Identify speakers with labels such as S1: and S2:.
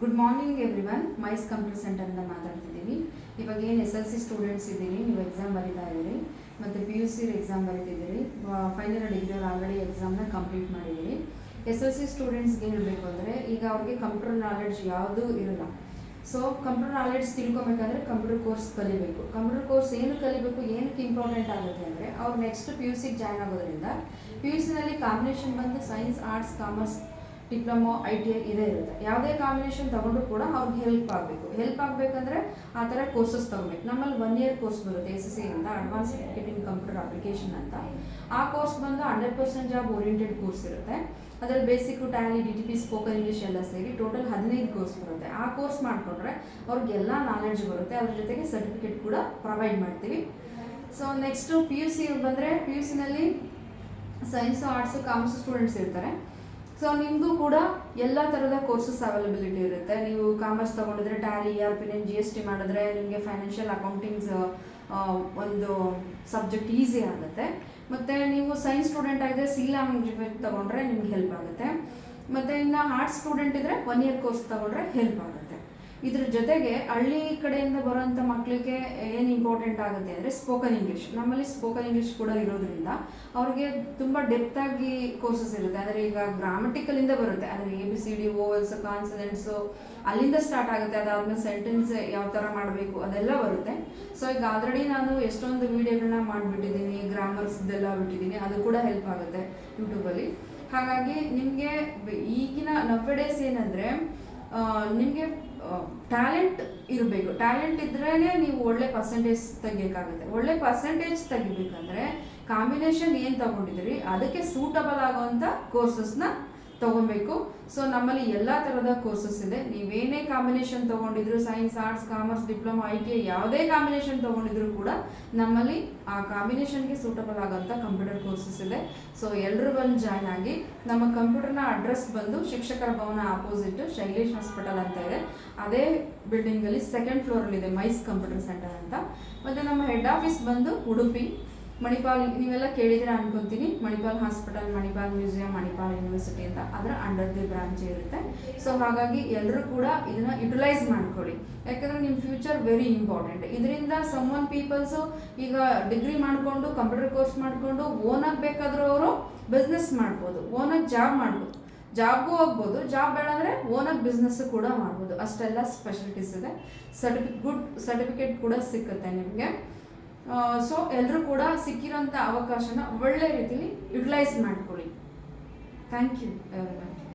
S1: Good morning everyone. ಮೈಸ್ computer ಸೆಂಟರಿಂದ ಮಾತಾಡ್ತಿದ್ದೀನಿ. ಇವಾಗ ಏನು SLC ಸ್ಟೂಡೆಂಟ್ಸ್ ಇದ್ದೀರಿ, ನೀವು ಎಕ್ಸಾಮ್ ಬರೀತಾ ಇದ್ದೀರಿ ಮತ್ತು PUC ಎಕ್ಸಾಮ್ ಬರೀತಿದ್ದೀರಿ. ಫೈನಲ್ ಡಿಗ್ರಿ ಅವ್ರು ಆಲ್ರೆಡಿ ಎಕ್ಸಾಮ್ನ ಕಂಪ್ಲೀಟ್ ಮಾಡಿದ್ದೀರಿ. SLC ಸ್ಟೂಡೆಂಟ್ಸ್ಗೆ ಹೇಳಬೇಕು ಅಂದರೆ ಈಗ ಅವ್ರಿಗೆ ಕಂಪ್ಯೂಟರ್ ನಾಲೆಡ್ಜ್ ಯಾವುದೂ ಇರಲ್ಲ. ಸೊ ಕಂಪ್ಯೂಟರ್ ನಾಲೆಡ್ಜ್ ತಿಳ್ಕೊಬೇಕಂದ್ರೆ ಕಂಪ್ಯೂಟರ್ ಕೋರ್ಸ್ ಕಲಿಬೇಕು. ಕಂಪ್ಯೂಟರ್ ಕೋರ್ಸ್ ಏನು ಕಲಿಬೇಕು, ಏನಕ್ಕೆ ಇಂಪಾರ್ಟೆಂಟ್ ಆಗುತ್ತೆ ಅಂದರೆ ಅವ್ರು ನೆಕ್ಸ್ಟ್ PUC ಜಾಯ್ನ್ ಆಗೋದ್ರಿಂದ PUCನಲ್ಲಿ ಕಾಂಬಿನೇಷನ್ ಬಂದು science, arts, commerce, diploma, ITI ಇದೇ ಇರುತ್ತೆ. ಯಾವುದೇ ಕಾಂಬಿನೇಷನ್ ತೊಗೊಂಡ್ರು ಕೂಡ ಅವ್ರಿಗೆ ಹೆಲ್ಪ್ ಆಗಬೇಕಂದ್ರೆ ಆ ಥರ ಕೋರ್ಸಸ್ ತೊಗೊಬೇಕು. ನಮ್ಮಲ್ಲಿ 1 year ಕೋರ್ಸ್ ಬರುತ್ತೆ SSC ಅಂತ, advance certificate in computer application ಅಂತ. ಆ ಕೋರ್ಸ್ ಬಂದು 100% ಜಾಬ್ ಓರಿಯೆಂಟೆಡ್ ಕೋರ್ಸ್ ಇರುತ್ತೆ. ಅದರಲ್ಲಿ basic, Tally, DTP, spoken English ಎಲ್ಲ ಸೇರಿ ಟೋಟಲ್ 15 ಕೋರ್ಸ್ ಬರುತ್ತೆ. ಆ ಕೋರ್ಸ್ ಮಾಡಿಕೊಂಡ್ರೆ ಅವ್ರಿಗೆಲ್ಲ ನಾಲೆಡ್ಜ್ ಬರುತ್ತೆ. ಅದ್ರ ಜೊತೆಗೆ ಸರ್ಟಿಫಿಕೇಟ್ ಕೂಡ ಪ್ರೊವೈಡ್ ಮಾಡ್ತೀವಿ. ಸೊ ನೆಕ್ಸ್ಟು PUC ಬಂದರೆ PUCನಲ್ಲಿ ಸೈನ್ಸು, ಆರ್ಟ್ಸು, ಕಾಮರ್ಸ್ ಸ್ಟೂಡೆಂಟ್ಸ್ ಇರ್ತಾರೆ. ಸೊ ನಿಮ್ಮದು ಕೂಡ ಎಲ್ಲ ಥರದ ಕೋರ್ಸಸ್ ಅವೈಲಬಿಲಿಟಿ ಇರುತ್ತೆ. ನೀವು ಕಾಮರ್ಸ್ ತೊಗೊಂಡಿದ್ರೆ ಟ್ಯಾಲಿ, ERP, GST ಮಾಡಿದ್ರೆ ನಿಮಗೆ ಫೈನಾನ್ಷಿಯಲ್ ಅಕೌಂಟಿಂಗ್ಸ್ ಒಂದು ಸಬ್ಜೆಕ್ಟ್ ಈಸಿ ಆಗುತ್ತೆ. ಮತ್ತು ನೀವು ಸೈನ್ಸ್ ಸ್ಟೂಡೆಂಟ್ ಆಗಿದ್ರೆ ಸಿ ಲ್ಯಾಂಗ್ವೇಜ್ ತೊಗೊಂಡ್ರೆ ನಿಮ್ಗೆ ಹೆಲ್ಪ್ ಆಗುತ್ತೆ. ಮತ್ತು ಇನ್ನು ಆರ್ಟ್ಸ್ ಸ್ಟೂಡೆಂಟ್ ಇದ್ದರೆ 1 year ಕೋರ್ಸ್ ತೊಗೊಂಡ್ರೆ ಹೆಲ್ಪ್ ಆಗುತ್ತೆ. ಇದ್ರ ಜೊತೆಗೆ ಹಳ್ಳಿ ಕಡೆಯಿಂದ ಬರೋಂಥ ಮಕ್ಕಳಿಗೆ ಏನು ಇಂಪಾರ್ಟೆಂಟ್ ಆಗುತ್ತೆ ಅಂದರೆ ಸ್ಪೋಕನ್ ಇಂಗ್ಲೀಷ್. ನಮ್ಮಲ್ಲಿ ಸ್ಪೋಕನ್ ಇಂಗ್ಲೀಷ್ ಕೂಡ ಇರೋದ್ರಿಂದ ಅವ್ರಿಗೆ ತುಂಬ ಡೆಪ್ತಾಗಿ ಕೋರ್ಸಸ್ ಇರುತ್ತೆ. ಅಂದರೆ ಈಗ ಗ್ರಾಮಟಿಕಲಿಂದ ಬರುತ್ತೆ, ಅಂದರೆ ABCD, ಓವಲ್ಸ್, ಕಾನ್ಸನೆಂಟ್ಸು ಅಲ್ಲಿಂದ ಸ್ಟಾರ್ಟ್ ಆಗುತ್ತೆ. ಅದಾದಮೇಲೆ ಸೆಂಟೆನ್ಸ್ ಯಾವ ಥರ ಮಾಡಬೇಕು ಅದೆಲ್ಲ ಬರುತ್ತೆ. ಸೊ ಈಗ ಆಲ್ರೆಡಿ ನಾನು ಎಷ್ಟೊಂದು ವೀಡಿಯೋಗಳನ್ನ ಮಾಡಿಬಿಟ್ಟಿದ್ದೀನಿ, ಗ್ರಾಮರ್ಸ್ದೆಲ್ಲ ಬಿಟ್ಟಿದ್ದೀನಿ, ಅದು ಕೂಡ ಹೆಲ್ಪ್ ಆಗುತ್ತೆ ಯೂಟ್ಯೂಬಲ್ಲಿ. ಹಾಗಾಗಿ ನಿಮಗೆ ಈಗಿನ ನವ್ಡೇಸ್ ಏನಂದರೆ ನಿಮಗೆ ಟ್ಯಾಲೆಂಟ್ ಇರಬೇಕು. ಟ್ಯಾಲೆಂಟ್ ಇದ್ರೇ ನೀವು ಒಳ್ಳೆ ಪರ್ಸೆಂಟೇಜ್ ತೆಗಿಯೋಕ್ಕಾಗುತ್ತೆ. ಒಳ್ಳೆ ಪರ್ಸೆಂಟೇಜ್ ತೆಗಿಬೇಕಂದ್ರೆ ಕಾಂಬಿನೇಷನ್ ಏನು ತೊಗೊಂಡಿದ್ದೀರಿ ಅದಕ್ಕೆ ಸೂಟಬಲ್ ಆಗೋವಂಥ ಕೋರ್ಸಸ್ನ ತೊಗೊಬೇಕು. ಸೊ ನಮ್ಮಲ್ಲಿ ಎಲ್ಲ ಥರದ ಕೋರ್ಸಸ್ ಇದೆ. ನೀವೇನೇ ಕಾಂಬಿನೇಷನ್ ತೊಗೊಂಡಿದ್ರು, science, arts, commerce, diploma, ITI ಯಾವುದೇ ಕಾಂಬಿನೇಷನ್ ತೊಗೊಂಡಿದ್ರು ಕೂಡ ನಮ್ಮಲ್ಲಿ ಆ ಕಾಂಬಿನೇಷನ್ಗೆ ಸೂಟಬಲ್ ಆಗೋಂಥ ಕಂಪ್ಯೂಟರ್ ಕೋರ್ಸಸ್ ಇದೆ. ಸೊ ಎಲ್ಲರೂ ಬಂದು ಜಾಯ್ನ್ ಆಗಿ. ನಮ್ಮ ಕಂಪ್ಯೂಟರ್ನ ಅಡ್ರೆಸ್ ಬಂದು ಶಿಕ್ಷಕರ ಭವನ ಆಪೋಸಿಟ್ ಶೈಲೇಶ್ ಹಾಸ್ಪಿಟಲ್ ಅಂತ ಇದೆ. ಅದೇ ಬಿಲ್ಡಿಂಗಲ್ಲಿ 2nd ಫ್ಲೋರಲ್ಲಿದೆ ಮೈಸ್ ಕಂಪ್ಯೂಟರ್ ಸೆಂಟರ್ ಅಂತ. ಮತ್ತು ನಮ್ಮ ಹೆಡ್ ಆಫೀಸ್ ಬಂದು ಉಡುಪಿ ಮಣಿಪಾಲ್, ನೀವೆಲ್ಲ ಕೇಳಿದ್ರೆ ಅನ್ಕೊತೀನಿ. Manipal hospital, Manipal museum, Manipal university ಅಂತ ಅದರ ಅಂಡರ್ ದಿ ಬ್ರಾಂಚ್ ಇರುತ್ತೆ. ಸೊ ಹಾಗಾಗಿ ಎಲ್ಲರೂ ಕೂಡ ಇದನ್ನು ಯುಟಿಲೈಸ್ ಮಾಡ್ಕೊಳ್ಳಿ. ಯಾಕಂದರೆ ನಿಮ್ಮ ಫ್ಯೂಚರ್ ವೆರಿ ಇಂಪಾರ್ಟೆಂಟ್. ಇದರಿಂದ ಸಮ್ವನ್ ಪೀಪಲ್ಸು ಈಗ ಡಿಗ್ರಿ ಮಾಡಿಕೊಂಡು ಕಂಪ್ಯೂಟರ್ ಕೋರ್ಸ್ ಮಾಡಿಕೊಂಡು ಓನಾಗಿ ಬೇಕಾದರೂ ಅವರು ಬಿಸ್ನೆಸ್ ಮಾಡ್ಬೋದು, ಓನಾಗಿ ಜಾಬ್ ಮಾಡ್ಬೋದು, ಜಾಬ್ಗೂ ಹೋಗ್ಬೋದು. ಜಾಬ್ ಬೇಡ ಅಂದರೆ ಓನಾಗಿ ಬಿಸ್ನೆಸ್ಸು ಕೂಡ ಮಾಡ್ಬೋದು. ಅಷ್ಟೆಲ್ಲ ಸ್ಪೆಷಲಿಟೀಸ್ ಇದೆ. ಗುಡ್ ಸರ್ಟಿಫಿಕೇಟ್ ಕೂಡ ಸಿಕ್ಕುತ್ತೆ ನಿಮಗೆ. ಸೊ ಎಲ್ಲರೂ ಕೂಡ ಸಿಕ್ಕಿರೋಂಥ ಅವಕಾಶನ ಒಳ್ಳೆ ರೀತಿಯಲ್ಲಿ ಯುಟಿಲೈಸ್ ಮಾಡ್ಕೊಳ್ಳಿ. Thank you everyone.